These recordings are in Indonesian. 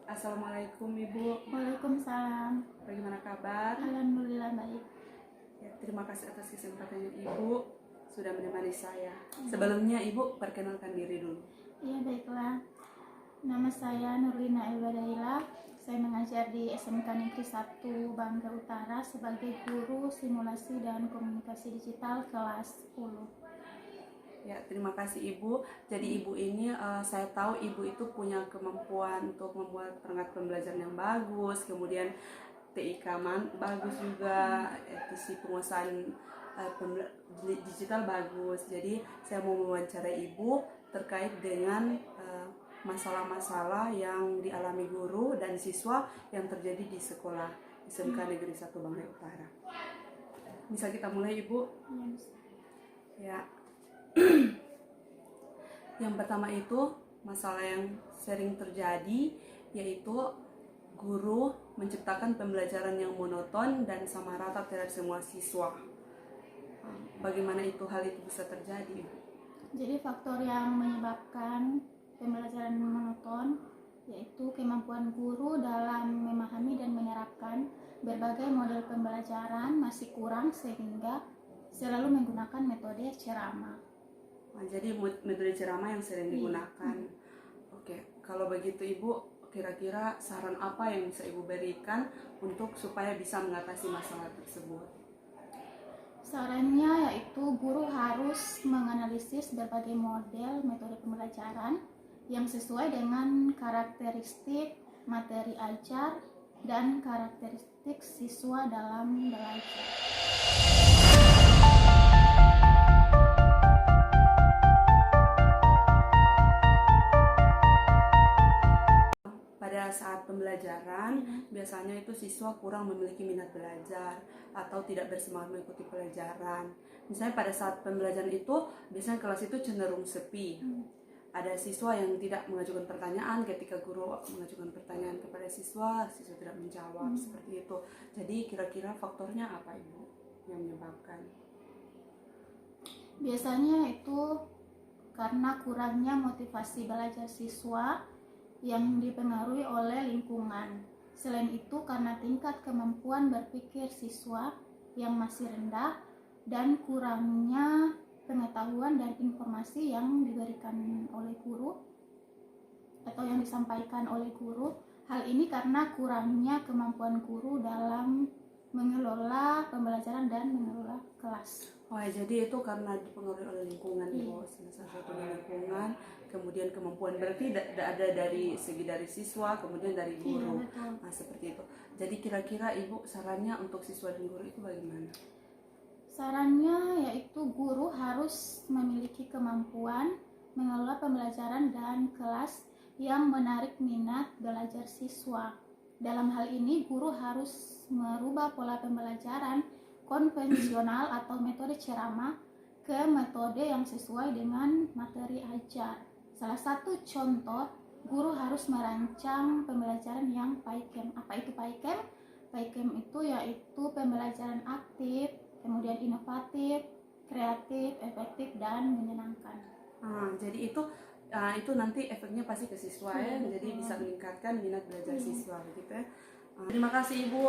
Assalamualaikum Ibu, Waalaikumsalam. bagaimana kabar? Alhamdulillah baik. Ya, terima kasih atas kesempatannya Ibu sudah menemani saya. Sebelumnya Ibu perkenalkan diri dulu. Iya baiklah. Nama saya Nurlina Elbadaila. Saya mengajar di SMK Negeri 1 Bangka Utara sebagai guru simulasi dan komunikasi digital kelas 10. Ya, terima kasih Ibu. Jadi Ibu ini saya tahu Ibu itu punya kemampuan untuk membuat perangkat pembelajaran yang bagus, kemudian TIK bagus juga, si penguasaan digital bagus. Jadi saya mau mewawancarai Ibu terkait dengan masalah-masalah yang dialami guru dan siswa yang terjadi di sekolah SMK Negeri 1 Bangka Utara. Bisa kita mulai Ibu? Ya. Yang pertama itu masalah yang sering terjadi yaitu guru menciptakan pembelajaran yang monoton dan sama rata terhadap semua siswa. Bagaimana hal itu bisa terjadi? Jadi faktor yang menyebabkan pembelajaran monoton yaitu kemampuan guru dalam memahami dan menerapkan berbagai model pembelajaran masih kurang sehingga selalu menggunakan metode ceramah. Jadi metode ceramah yang sering digunakan. Oke, kalau begitu Ibu, kira-kira saran apa yang bisa Ibu berikan untuk supaya bisa mengatasi masalah tersebut? Sarannya yaitu guru harus menganalisis berbagai model metode pembelajaran yang sesuai dengan karakteristik materi ajar dan karakteristik siswa dalam belajar. Pada saat pembelajaran, biasanya itu siswa kurang memiliki minat belajar atau tidak bersemangat mengikuti pelajaran. Misalnya pada saat pembelajaran itu, biasanya kelas itu cenderung sepi. Ada siswa yang tidak mengajukan pertanyaan ketika guru mengajukan pertanyaan kepada siswa tidak menjawab, seperti itu. Jadi kira-kira faktornya apa Ibu yang menyebabkan? Biasanya itu karena kurangnya motivasi belajar siswa yang dipengaruhi oleh lingkungan. Selain itu karena tingkat kemampuan berpikir siswa yang masih rendah dan kurangnya pengetahuan dan informasi yang diberikan oleh guru atau yang disampaikan oleh guru. Hal ini karena kurangnya kemampuan guru dalam mengelola pembelajaran dan mengelola kelas. Wah, jadi itu karena dipengaruhi oleh lingkungan, Ibu. Salah satu lingkungan, kemudian kemampuan berarti ada dari siswa, kemudian dari guru. Iya, betul. Nah, seperti itu. Jadi kira-kira Ibu sarannya untuk siswa dan guru itu bagaimana? Sarannya yaitu guru harus memiliki kemampuan mengelola pembelajaran dan kelas yang menarik minat belajar siswa. Dalam hal ini guru harus merubah pola pembelajaran konvensional atau metode ceramah ke metode yang sesuai dengan materi ajar. Salah satu contoh, guru harus merancang pembelajaran yang PAIKEM. Apa itu PAIKEM? PAIKEM itu yaitu pembelajaran aktif, kemudian inovatif, kreatif, efektif, dan menyenangkan. Jadi itu nanti efeknya pasti ke siswa ya, jadi bisa meningkatkan minat belajar siswa begitu ya. Terima kasih Ibu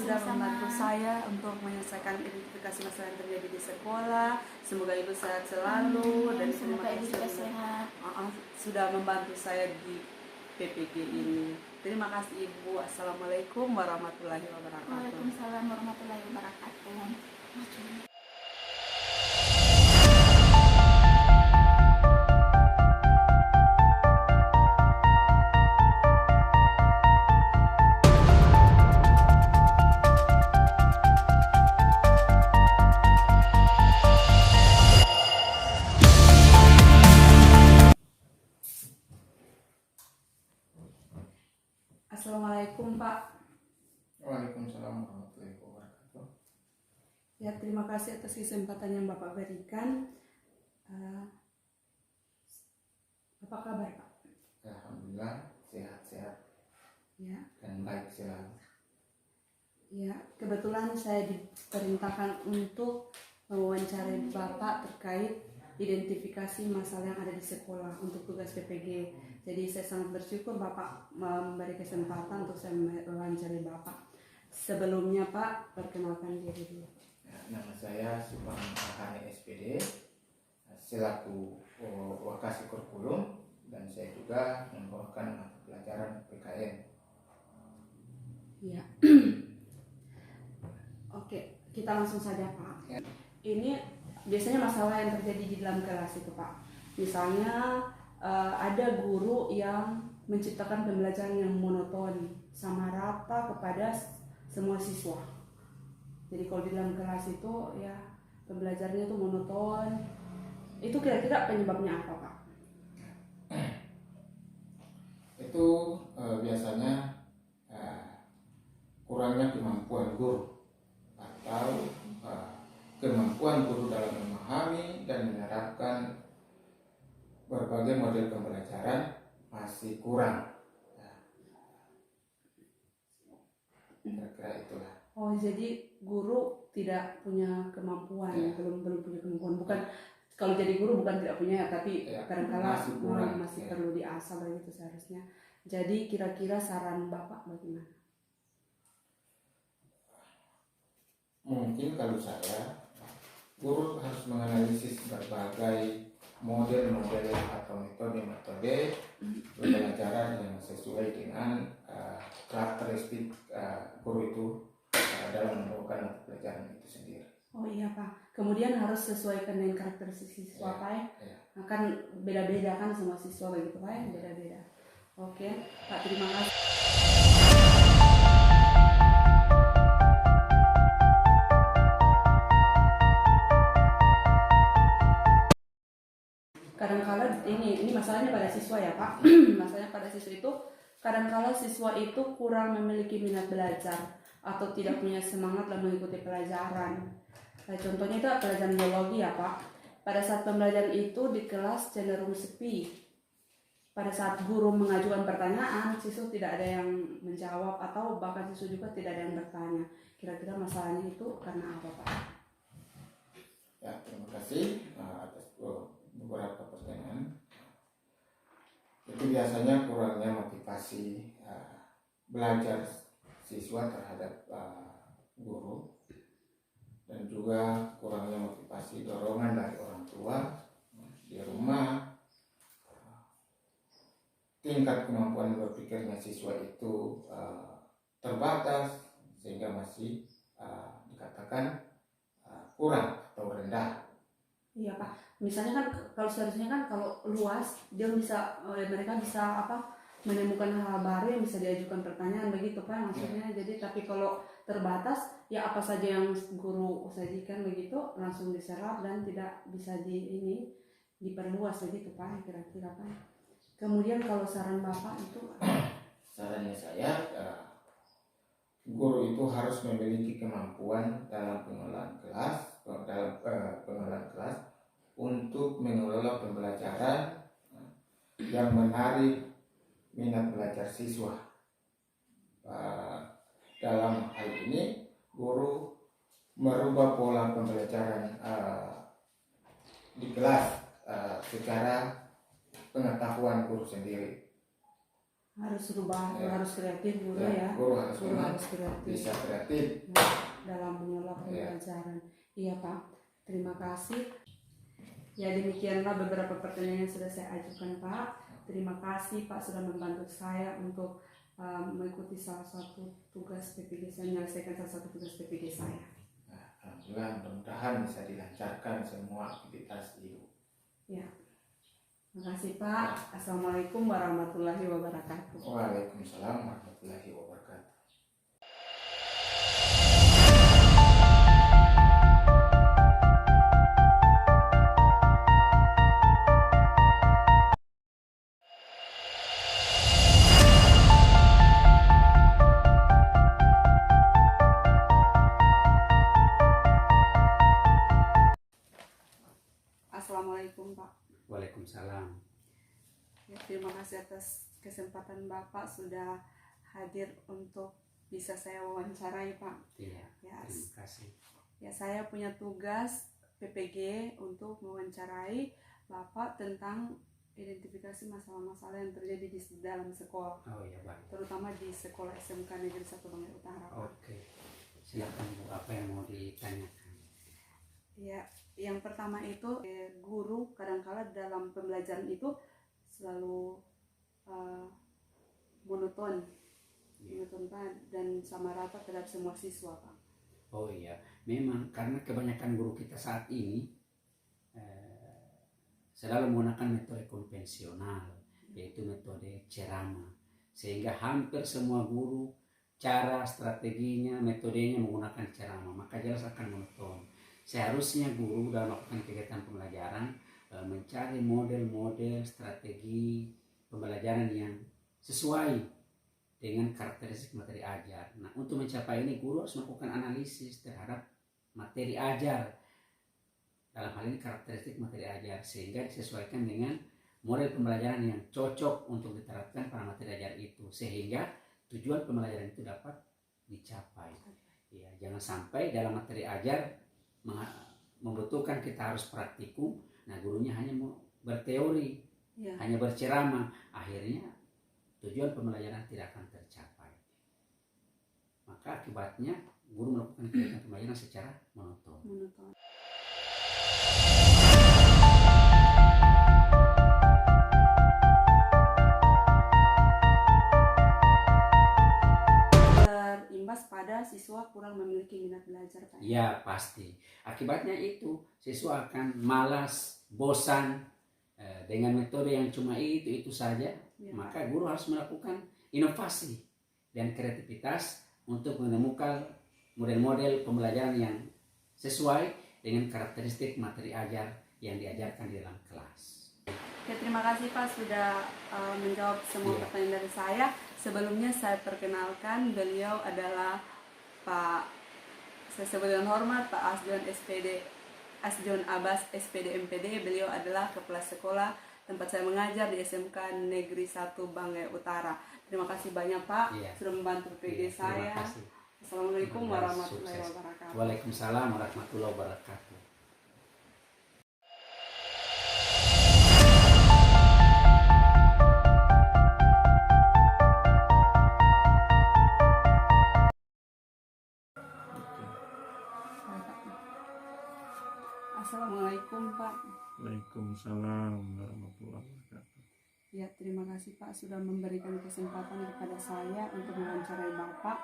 sudah membantu saya untuk menyelesaikan identifikasi masalah yang terjadi di sekolah. Semoga Ibu sehat selalu dan terima kasih sudah membantu saya di PPG ini. Terima kasih Ibu. Assalamualaikum warahmatullahi wabarakatuh. Waalaikumsalam warahmatullahi wabarakatuh. Assalamualaikum Pak. Waalaikumsalam warahmatullahi wabarakatuh. Ya, terima kasih atas kesempatan yang Bapak berikan. Apa kabar Pak? Alhamdulillah sehat-sehat Ya. dan baik selalu. Ya, kebetulan saya diperintahkan untuk mewawancarai Bapak terkait identifikasi masalah yang ada di sekolah untuk tugas PPG. Jadi saya sangat bersyukur Bapak memberi kesempatan untuk saya mewawancari Bapak. Sebelumnya Pak, perkenalkan diri dulu. Ya, nama saya Subang Ahane SPD, selaku wakasi kurikulum, dan saya juga membawakan mata pelajaran PKN. Iya. Oke, kita langsung saja Pak. Ya. Ini biasanya masalah yang terjadi di dalam kelas itu Pak. Misalnya ada guru yang menciptakan pembelajaran yang monoton sama rata kepada semua siswa. Jadi kalau di dalam kelas itu ya pembelajarannya itu monoton. Itu kira-kira penyebabnya apa Pak? Itu biasanya kurangnya kemampuan guru atau kemampuan guru dalam memahami dan menerapkan berbagai model pembelajaran masih kurang. Kira-kira itulah. Oh, jadi guru tidak punya kemampuan, Ya. belum punya kemampuan. Bukan kalau jadi guru bukan tidak punya, tapi Ya, kadang-kala masih kurang. masih Ya. perlu diasah begitu seharusnya. Jadi kira-kira saran Bapak bagaimana? Mungkin kalau saya, guru harus menganalisis berbagai model-model atau metode-metode pembelajaran yang sesuai dengan karakteristik guru itu dalam membawakan mata pelajaran itu sendiri. Oh iya Pak, kemudian harus sesuaikan dengan karakteristik siswa Ya, Pak ya? ya. Nah, kan beda-beda kan semua siswa begitu Pak ya? Beda-beda. Oke Pak, terima kasih. Kadang-kala ini masalahnya pada siswa ya Pak. Masalahnya pada siswa itu kadang-kala siswa itu kurang memiliki minat belajar atau tidak punya semangat dalam mengikuti pelajaran. Nah, contohnya itu pelajaran biologi ya Pak. Pada saat pembelajaran itu di kelas cenderung sepi. Pada saat guru mengajukan pertanyaan, siswa tidak ada yang menjawab atau bahkan siswa juga tidak ada yang bertanya. Kira-kira masalahnya itu karena apa Pak? Ya, terima kasih atas beberapa pertanyaan. Itu biasanya kurangnya motivasi belajar siswa terhadap guru, dan juga kurangnya motivasi dorongan dari orang tua di rumah. Tingkat kemampuan berpikirnya siswa itu terbatas sehingga masih dikatakan kurang atau rendah. Iya Pak, misalnya kan kalau seharusnya kan kalau luas dia bisa mereka bisa menemukan hal baru yang bisa diajukan pertanyaan begitu Pak maksudnya. Jadi tapi kalau terbatas ya apa saja yang guru sajikan begitu langsung diserap dan tidak bisa diperluas begitu Pak kira-kira Pak. Kemudian kalau saran Bapak itu Sarannya saya, guru itu harus memiliki kemampuan dalam pengelolaan kelas untuk mengelola pembelajaran yang menarik minat belajar siswa. Dalam hal ini, guru merubah pola pembelajaran di kelas secara pengetahuan guru sendiri. harus rubah, Ya. harus kreatif guru Ya, ya. guru harus Guru memang harus kreatif bisa kreatif. dalam mengelola Ya. pembelajaran. Iya Pak, terima kasih. Ya demikianlah beberapa pertanyaan yang sudah saya ajukan Pak. Terima kasih Pak sudah membantu saya untuk mengikuti salah satu tugas PPG saya, menyelesaikan salah satu tugas PPG saya. Nah, alhamdulillah, mudah-mudahan bisa dilancarkan semua aktivitas ibu. Ya, terima kasih Pak. Assalamualaikum warahmatullahi wabarakatuh. Waalaikumsalam warahmatullahi wabarakatuh. Assalamualaikum Pak. Waalaikumsalam. Ya, terima kasih atas kesempatan Bapak sudah hadir untuk bisa saya wawancarai Pak. Iya, Ya, terima kasih. ya saya punya tugas PPG untuk mewawancarai Bapak tentang identifikasi masalah-masalah yang terjadi di dalam sekolah, Oh ya, baik. terutama di sekolah SMK Negeri 1 Banggai Utara, Pak. Oke. Silakan Bu, apa yang mau ditanyakan? Ya, yang pertama itu guru kadangkala dalam pembelajaran itu selalu monoton, Pak, dan sama rata terhadap semua siswa, Pak. Oh iya, memang karena kebanyakan guru kita saat ini selalu menggunakan metode konvensional, yaitu metode ceramah, sehingga hampir semua guru cara strateginya, metodenya menggunakan ceramah, maka jelas akan monoton. Seharusnya guru dalam melakukan kegiatan pembelajaran mencari model-model strategi pembelajaran yang sesuai dengan karakteristik materi ajar. Nah, untuk mencapai ini guru harus melakukan analisis terhadap materi ajar. Dalam hal ini karakteristik materi ajar, sehingga disesuaikan dengan model pembelajaran yang cocok untuk diterapkan pada materi ajar itu, sehingga tujuan pembelajaran itu dapat dicapai. Ya, jangan sampai dalam materi ajar membutuhkan kita harus praktikum, nah gurunya hanya mau berteori, hanya berceramah, akhirnya tujuan pembelajaran tidak akan tercapai. Maka akibatnya guru melakukan kegiatan pembelajaran secara monoton. Berimbas pada siswa kurang memiliki minat belajar, Pak. Ya, pasti. Akibatnya itu siswa akan malas, bosan dengan metode yang cuma itu saja. Ya, maka guru harus melakukan inovasi dan kreativitas untuk menemukan model-model pembelajaran yang sesuai dengan karakteristik materi ajar yang diajarkan di dalam kelas. Oke, terima kasih Pak sudah menjawab semua pertanyaan dari saya. Sebelumnya saya perkenalkan, beliau adalah Pak, saya sebut dengan hormat, Pak Asjon Abbas SPD MPD. Beliau adalah kepala sekolah tempat saya mengajar di SMK Negeri 1 Banggai Utara. Terima kasih banyak Pak sudah membantu PPG saya. Assalamualaikum warahmatullahi wabarakatuh. Waalaikumsalam warahmatullahi wabarakatuh. Assalamualaikum Pak. Waalaikumsalam warahmatullahi wabarakatuh. Ya, terima kasih Pak sudah memberikan kesempatan kepada saya untuk mewawancarai Bapak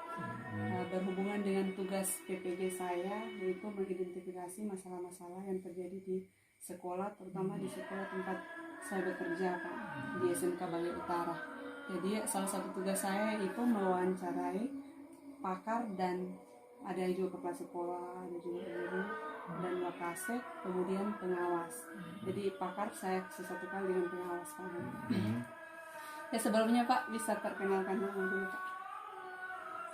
berhubungan dengan tugas PPG saya, yaitu mengidentifikasi masalah-masalah yang terjadi di sekolah, terutama di sekolah tempat saya bekerja Pak, di SMK Banggai Utara. Jadi salah satu tugas saya itu mewawancarai pakar dan ada juga kepala sekolah, ada juga guru dan wakasek, kemudian pengawas. Jadi pakar saya sesuatu kali dengan pengawas Pak. Ya, sebelumnya Pak bisa perkenalkan nama dulu Pak.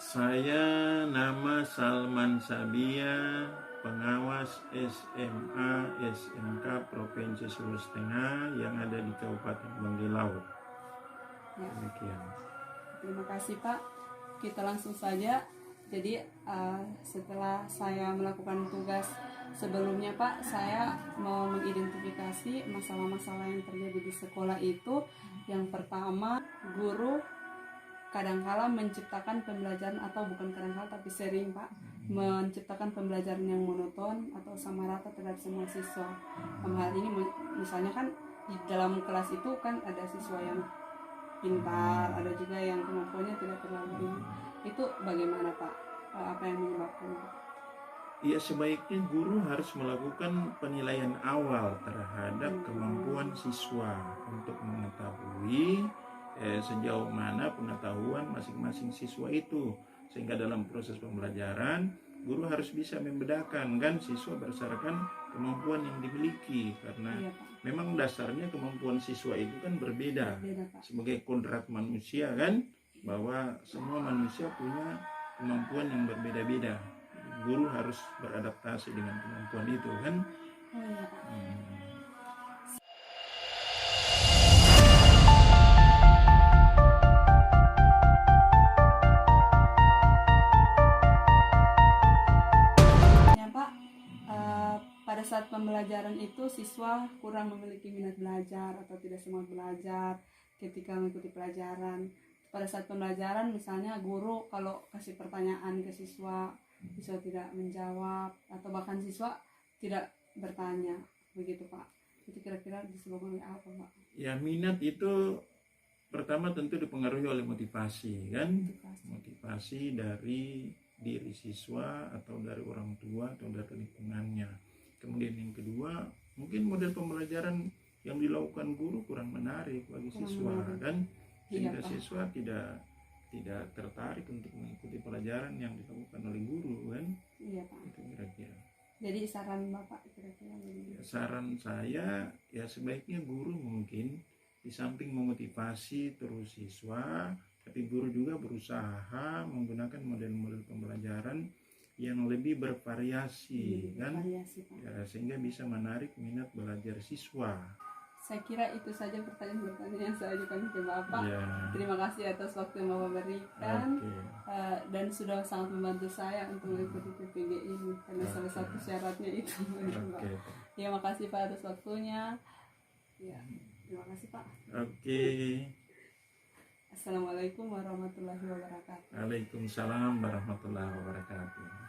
Saya nama Salman Sabia, pengawas SMA SMK Provinsi Sulawesi Tengah yang ada di Kabupaten Banggai Laut. Ya. Demikian. Terima kasih Pak. Kita langsung saja. Jadi setelah saya melakukan tugas sebelumnya Pak, saya mau mengidentifikasi masalah-masalah yang terjadi di sekolah itu. Yang pertama, guru kadangkala menciptakan pembelajaran, atau bukan kadangkala tapi sering Pak, menciptakan pembelajaran yang monoton atau sama rata terhadap semua siswa. Dalam hal ini misalnya kan di dalam kelas itu kan ada siswa yang pintar, ada juga yang kemampuannya tidak terlalu tinggi. Itu bagaimana Pak? Apa yang menyebabkan? Ya, sebaiknya guru harus melakukan penilaian awal terhadap kemampuan siswa untuk mengetahui sejauh mana pengetahuan masing-masing siswa itu, sehingga dalam proses pembelajaran guru harus bisa membedakan kan siswa berdasarkan kemampuan yang dimiliki, karena memang dasarnya kemampuan siswa itu kan berbeda sebagai kodrat manusia kan, bahwa semua manusia punya kemampuan yang berbeda-beda. Guru harus beradaptasi dengan kemampuan itu kan. Ya Pak, pada saat saat pembelajaran itu siswa kurang memiliki minat belajar atau tidak semangat belajar ketika mengikuti pelajaran. Pada saat pembelajaran misalnya guru kalau kasih pertanyaan ke siswa, siswa tidak menjawab atau bahkan siswa tidak bertanya, begitu Pak. Itu kira-kira disebabkan oleh apa Pak? Ya, minat itu pertama tentu dipengaruhi oleh motivasi kan, motivasi dari diri siswa atau dari orang tua atau dari lingkungannya. Kemudian yang kedua, mungkin model pembelajaran yang dilakukan guru kurang menarik bagi siswa kan, sehingga siswa tidak tertarik untuk mengikuti pelajaran yang dilakukan oleh guru kan. Iya Pak. Itu kira-kira. Jadi saran Bapak kira-kira Ya, saran saya ya sebaiknya guru mungkin di samping memotivasi terus siswa, tapi guru juga berusaha menggunakan model-model pembelajaran yang lebih bervariasi kan, ya, sehingga bisa menarik minat belajar siswa. Saya kira itu saja pertanyaan-pertanyaan yang saya ajukan ke Bapak. Ya. Terima kasih atas waktu yang Bapak berikan. Dan sudah sangat membantu saya untuk mengikuti PPG ini karena salah satu syaratnya itu. Ya, makasih Pak atas waktunya. Ya, terima kasih Pak. Assalamualaikum warahmatullahi wabarakatuh. Waalaikumsalam warahmatullahi wabarakatuh.